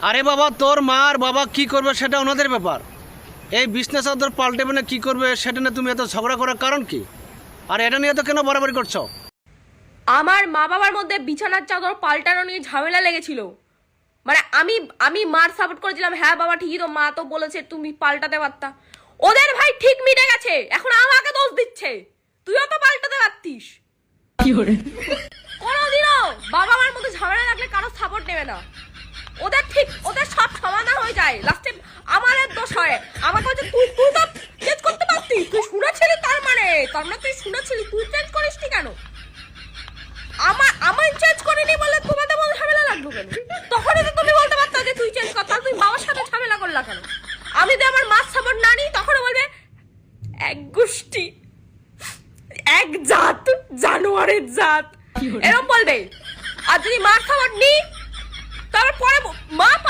আরে বাবা, তোর মা আর বাবা কি করবে সেটা ওনাদের ব্যাপার। এই বিজনেস ওদের পাল্টেবে না কি করবে সেটা নিয়ে তুমি এত ঝগড়া করার কারণ কি? আর এটা নিয়ে তো কেন বাড়াবাড়ি করছো? আমার মা বাবার মধ্যে বিছানার চাদর পাল্টানো নিয়ে ঝামেলা লেগেছিল। মানে আমি আমি মার সাপোর্ট করেছিলাম, হ্যাঁ বাবা ঠিকই তো, মা তো বলেছে তুমি পাল্টাতে পারতা। ওদের ভাই ঠিক মিটে গেছে, এখন আমাকে দোষ দিচ্ছে, তুইও তো পাল্টাতে পারতিস। কোনোদিনও বাবা মার মধ্যে ঝামেলা লাগলে কারো সাপোর্ট নেবে না। ওদের ঠিক ওদের সব সমাধান হয়ে যায়, লাস্টে আমাদের দোষ হয়। আমাকে বলছে তুই তুই তো চেঞ্জ করতে পারতিস, তুই শুনেছিলি, তার মানে তুই শুনেছিলি, তুই চেঞ্জ করিসনি কেন? আমার চেঞ্জ করিনি বলে তোমাদের মধ্যে ঝামেলা লাগলো কেন? তখনই তো তুমি বলতে পারতো যে তুই চেঞ্জ কর, তাহলে তুই বাবার সাথে ঝামেলা করলা কেন? আমি যদি আমার মার সাপোর্ট না নিই তখন বলবে এক গোষ্ঠী, এক জাত, জানোয়ারের জাত, এরকম বলবে। আর যদি মার সাপোর্ট নিই তারপর পরে